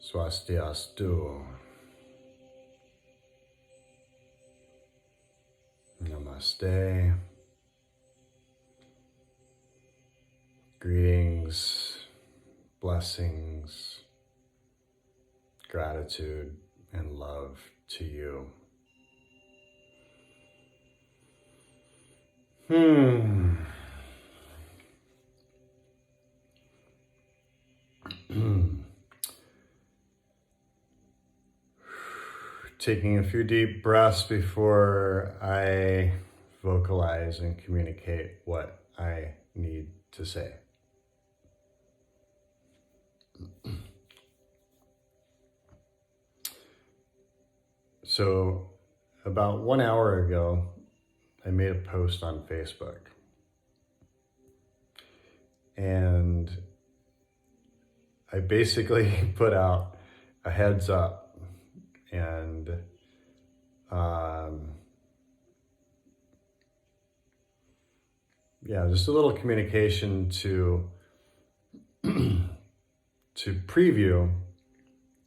Swastiastu. Namaste. Greetings, blessings, gratitude, and love to you. Taking a few deep breaths before I vocalize and communicate what I need to say. So, about 1 hour ago, I made a post on Facebook. And I basically put out a heads up and just a little communication to to preview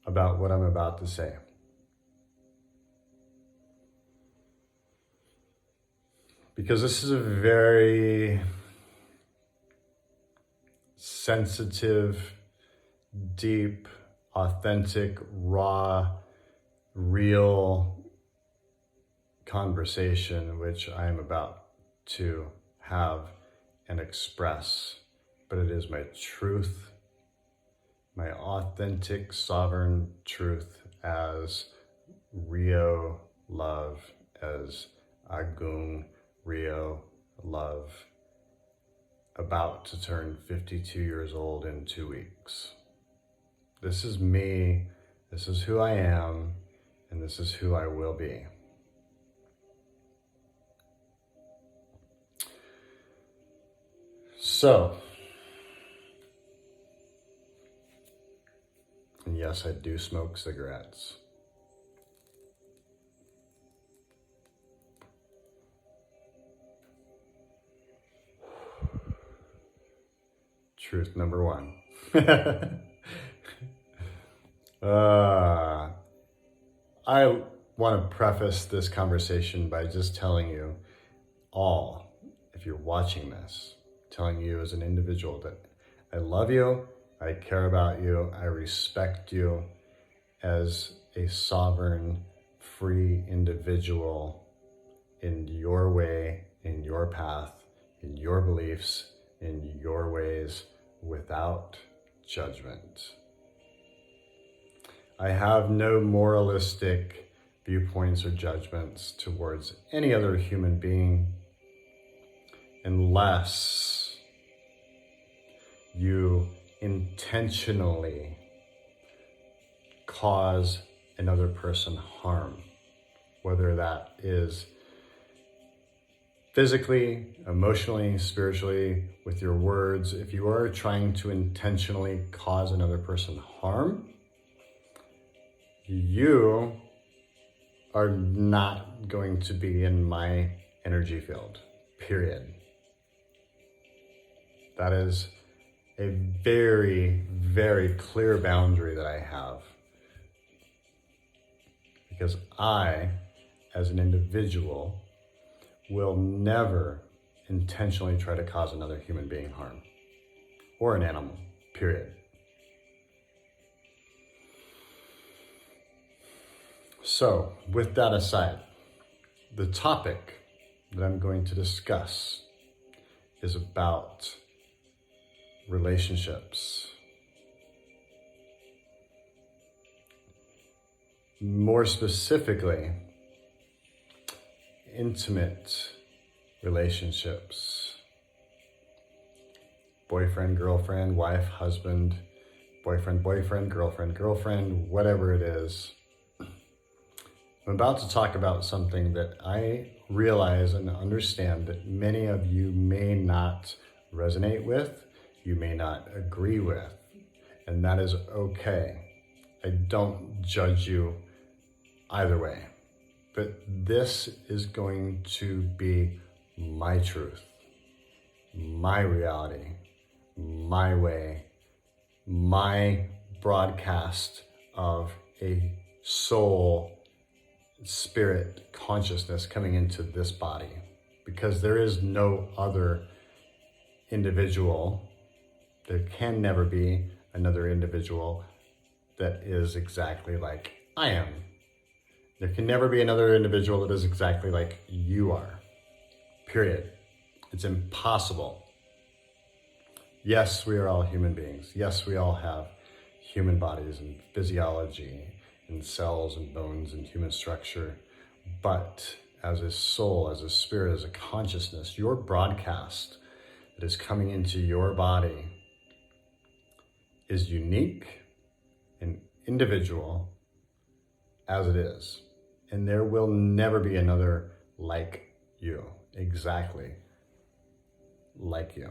about what I'm about to say. Because this is a very sensitive, deep, authentic, raw, real conversation which I am about to have and express, but it is my truth, my authentic, sovereign truth as Rio love, as Agung Rio love, about to turn 52 years old in 2 weeks. This is me, this is who I am, and this is who I will be. So, and yes, I do smoke cigarettes. Truth number one. I want to preface this conversation by just telling you all, if you're watching this, telling you as an individual that I love you, I care about you, I respect you as a sovereign, free individual in your way, in your path, in your beliefs, in your ways, without judgment. I have no moralistic viewpoints or judgments towards any other human being unless you intentionally cause another person harm, whether that is physically, emotionally, spiritually, with your words. If you are trying to intentionally cause another person harm, you are not going to be in my energy field, period. That is a very, very clear boundary that I have. Because I, as an individual, will never intentionally try to cause another human being harm, or an animal, period. So, with that aside, the topic that I'm going to discuss is about relationships. More specifically, intimate relationships. Boyfriend, girlfriend, wife, husband, boyfriend, girlfriend, whatever it is. I'm about to talk about something that I realize and understand that many of you may not resonate with, you may not agree with, and that is okay. I don't judge you either way, but this is going to be my truth, my reality, my way, my broadcast of a soul, spirit, consciousness coming into this body, because there is no other individual. There can never be another individual that is exactly like I am. There can never be another individual that is exactly like you are. Period. It's impossible. Yes, we are all human beings. Yes, we all have human bodies and physiology and cells and bones and human structure. But as a soul, as a spirit, as a consciousness, your broadcast that is coming into your body is unique and individual as it is. And there will never be another like you, exactly like you.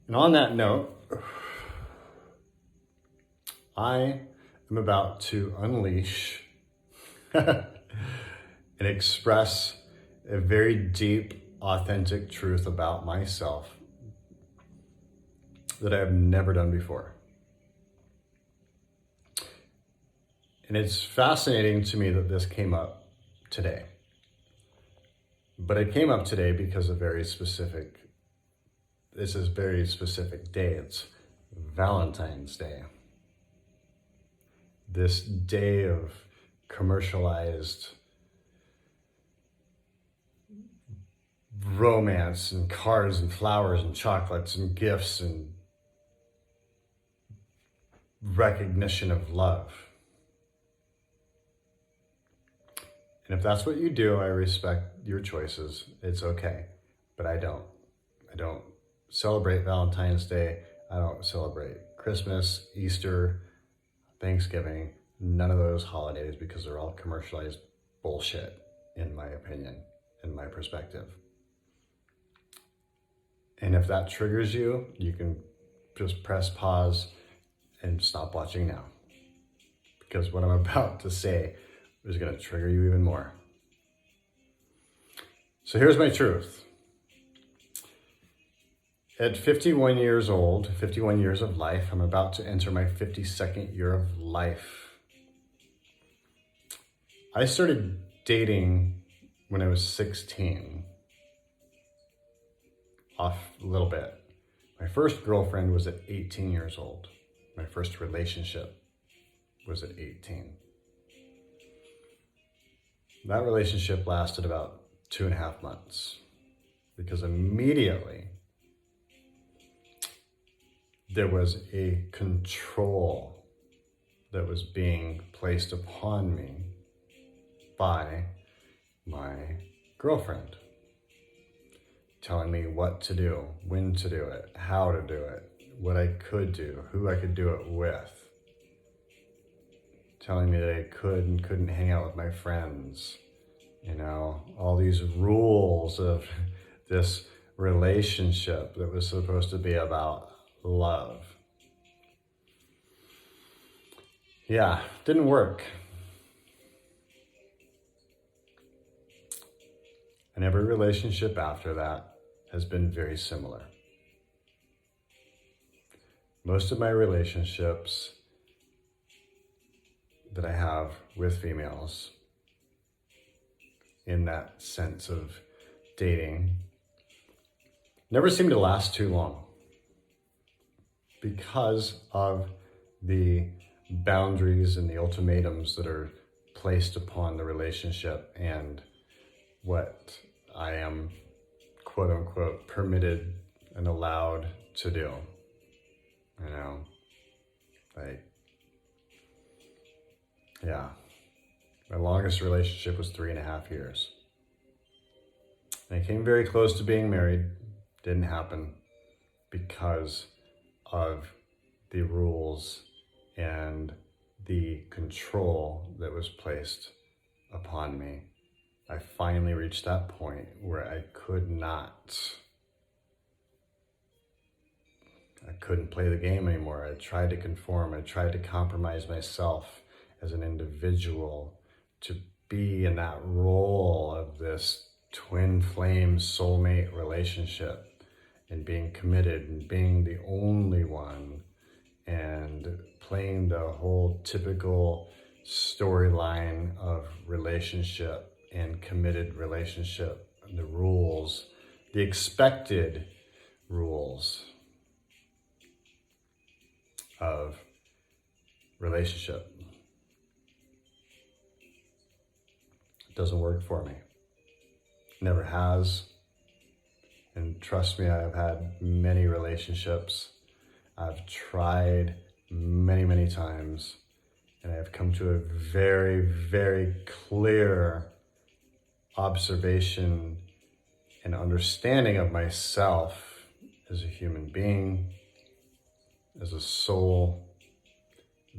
And on that note, I am about to unleash and express a very deep, authentic truth about myself that I have never done before. And it's fascinating to me that this came up today. But it came up today because of this is a very specific day. It's Valentine's Day. This day of commercialized romance and cars and flowers and chocolates and gifts and recognition of love. And if that's what you do, I respect your choices. It's okay. But I don't. I don't celebrate Valentine's Day. I don't celebrate Christmas, Easter, Thanksgiving, none of those holidays, because they're all commercialized bullshit, in my opinion, in my perspective. And if that triggers you, you can just press pause and stop watching now. Because what I'm about to say is going to trigger you even more. So here's my truth. At 51 years old, 51 years of life, I'm about to enter my 52nd year of life. I started dating when I was 16. Off a little bit. My first girlfriend was at 18 years old. My first relationship was at 18. That relationship lasted about 2.5 months, because immediately there was a control that was being placed upon me by my girlfriend, telling me what to do, when to do it, how to do it, what I could do, who I could do it with, telling me that I could and couldn't hang out with my friends, all these rules of this relationship that was supposed to be about love. Yeah, didn't work. And every relationship after that has been very similar. Most of my relationships that I have with females, in that sense of dating, never seem to last too long, because of the boundaries and the ultimatums that are placed upon the relationship and what I am, quote unquote, permitted and allowed to do. My longest relationship was 3.5 years. And I came very close to being married. Didn't happen because of the rules and the control that was placed upon me. I finally reached that point where I couldn't play the game anymore. I tried to conform. I tried to compromise myself as an individual to be in that role of this twin flame soulmate relationship. and being committed and being the only one and playing the whole typical storyline of relationship and committed relationship, and the rules, the expected rules of relationship. It doesn't work for me. Never has. And trust me, I've had many relationships. I've tried many, many times, and I have come to a very, very clear observation and understanding of myself as a human being, as a soul,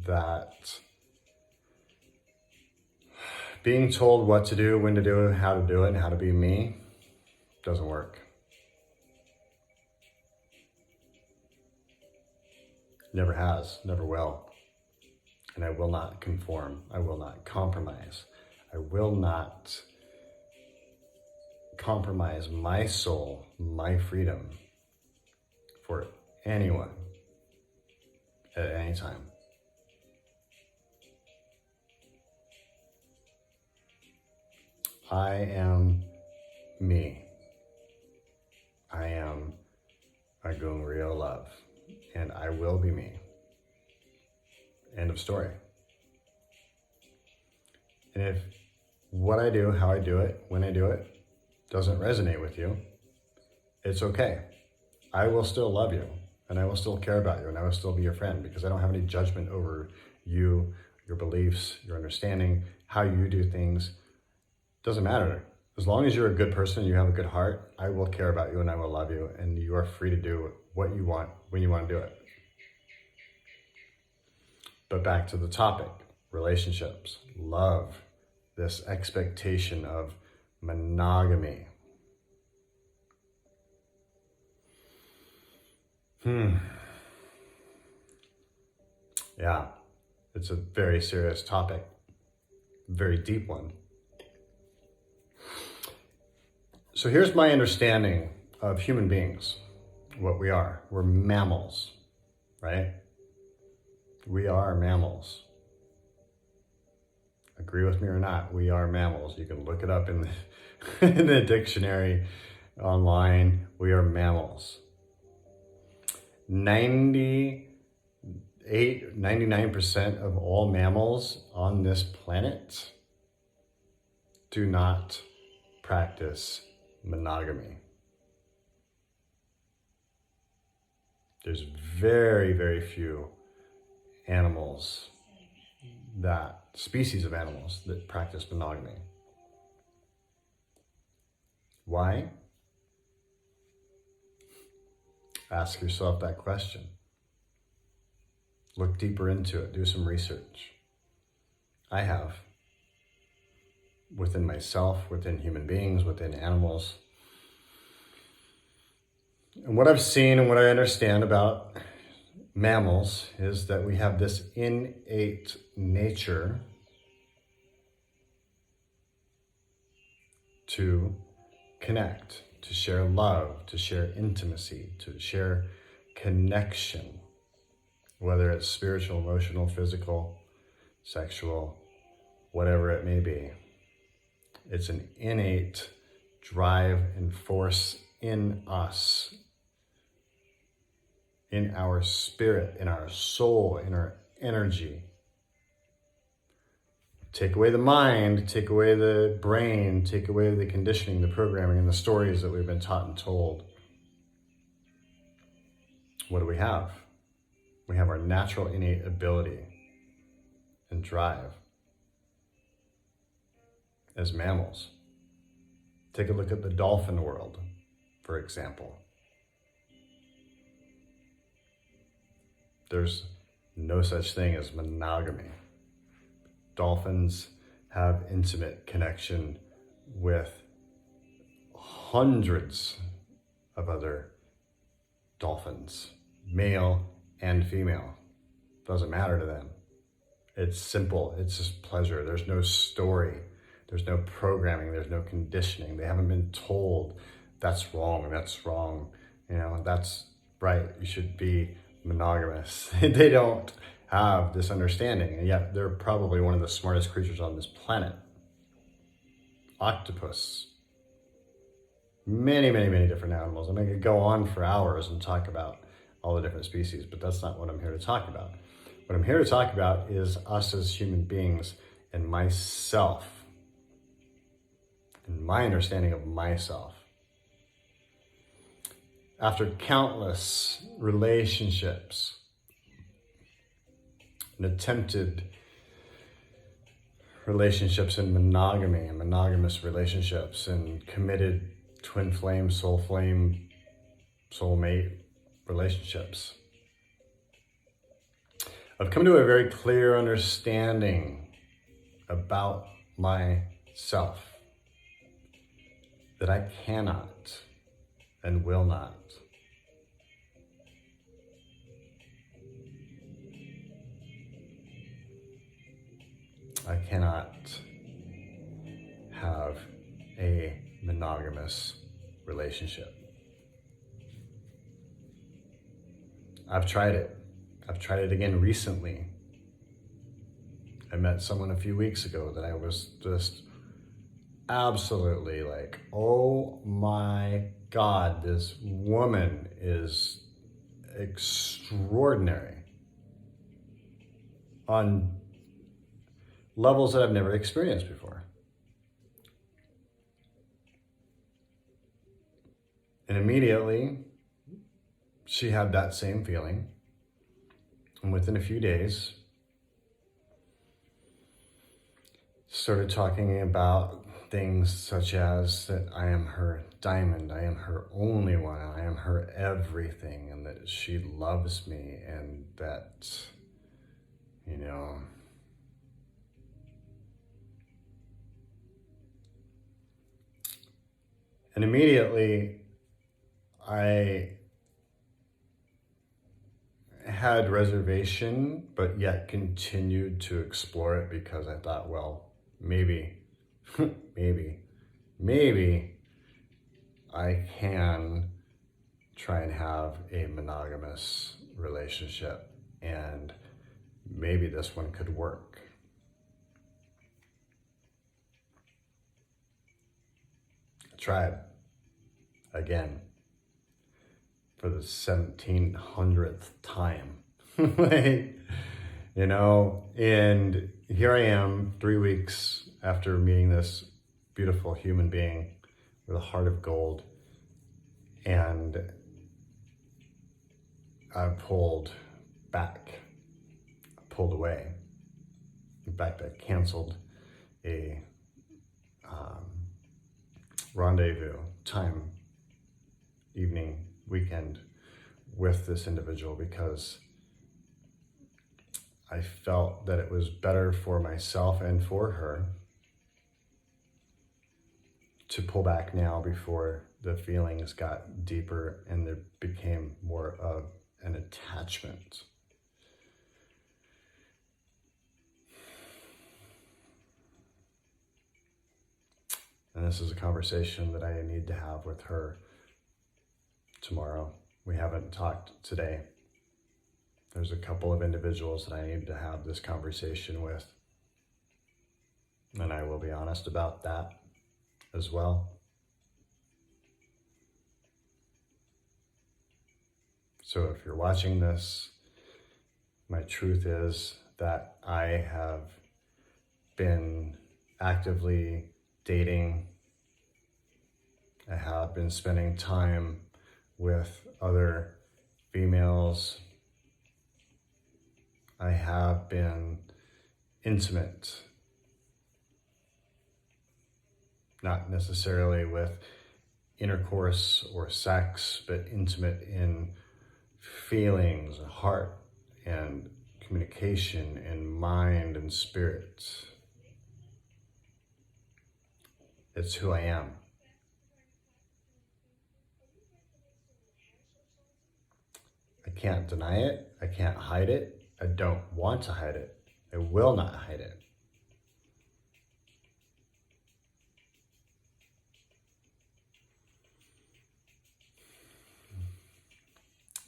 that being told what to do, when to do it, how to do it, and how to be me doesn't work. Never has, never will. And I will not conform. I will not compromise. I will not compromise my soul, my freedom for anyone at any time. I am me. I am Agung Rio Love. And I will be me. End of story. And if what I do, how I do it, when I do it, doesn't resonate with you, it's okay. I will still love you, and I will still care about you, and I will still be your friend, because I don't have any judgment over you, your beliefs, your understanding, how you do things. Doesn't matter. As long as you're a good person and you have a good heart, I will care about you and I will love you, and you are free to do what you want when you want to do it. But back to the topic, relationships, love, this expectation of monogamy. Yeah, it's a very serious topic, very deep one. So here's my understanding of human beings, what we are. We're mammals, right? We are mammals. Agree with me or not, we are mammals. You can look it up in the, in the dictionary online. We are mammals. 99% of all mammals on this planet do not practice monogamy. There's very, very few animals, species of animals that practice monogamy. Why? Ask yourself that question. Look deeper into it. Do some research. I have. Within myself, within human beings, within animals. And what I've seen and what I understand about mammals is that we have this innate nature to connect, to share love, to share intimacy, to share connection, whether it's spiritual, emotional, physical, sexual, whatever it may be. It's an innate drive and force in us, in our spirit, in our soul, in our energy. Take away the mind, take away the brain, take away the conditioning, the programming, and the stories that we've been taught and told. What do we have? We have our natural innate ability and drive as mammals. Take a look at the dolphin world, for example. There's no such thing as monogamy. Dolphins have intimate connection with hundreds of other dolphins, male and female. Doesn't matter to them. It's simple. It's just pleasure. There's no story. There's no programming. There's no conditioning. They haven't been told that's wrong. That's right. You should be monogamous. They don't have this understanding, and yet they're probably one of the smartest creatures on this planet. Octopus. Many, many, many different animals. I mean, I could go on for hours and talk about all the different species, but that's not what I'm here to talk about. What I'm here to talk about is us as human beings and myself, and my understanding of myself. After countless relationships and attempted relationships in monogamy and monogamous relationships and committed twin flame, soulmate relationships, I've come to a very clear understanding about myself that I cannot and will not have a monogamous relationship. I've tried it. I've tried it again recently. I met someone a few weeks ago that I was just absolutely like, oh my God, this woman is extraordinary on levels that I've never experienced before. And immediately, she had that same feeling. And within a few days, started talking about things such as that I am her diamond, I am her only one, I am her everything, and that she loves me, and that, and immediately I had reservation, but yet continued to explore it because I thought, well, maybe I can try and have a monogamous relationship, and maybe this one could work. I tried again for the 1700th time. And here I am 3 weeks after meeting this beautiful human being with a heart of gold, and I pulled away. In fact, I canceled a rendezvous time, evening, weekend with this individual because I felt that it was better for myself and for her to pull back now before the feelings got deeper and there became more of an attachment. And this is a conversation that I need to have with her tomorrow. We haven't talked today. There's a couple of individuals that I need to have this conversation with. And I will be honest about that as well. So if you're watching this, my truth is that I have been actively dating. I have been spending time with other females. I have been intimate, not necessarily with intercourse or sex, but intimate in feelings, heart, and communication, and mind and spirit. It's who I am. I can't deny it. I can't hide it. I don't want to hide it. I will not hide it.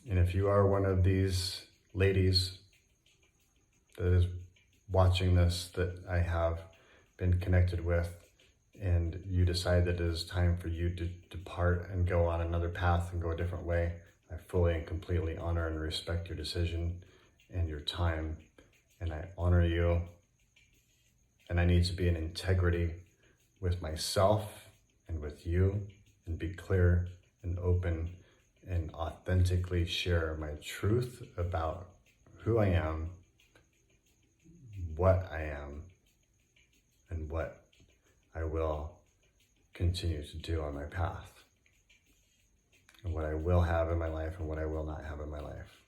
And if you are one of these ladies that is watching this that I have been connected with, and you decide that it is time for you to depart and go on another path and go a different way, I fully and completely honor and respect your decision and your time. And I honor you. And I need to be in integrity with myself and with you, and be clear and open and authentically share my truth about who I am, what I am, and what I will continue to do on my path, and what I will have in my life and what I will not have in my life.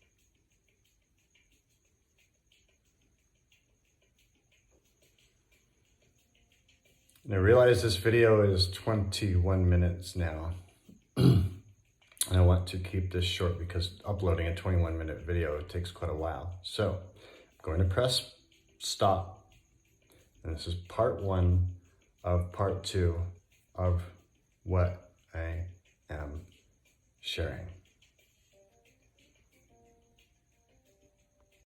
And I realize this video is 21 minutes now. And I want to keep this short because uploading a 21-minute video takes quite a while. So I'm going to press stop. And this is part 1 of part 2 of what I am sharing.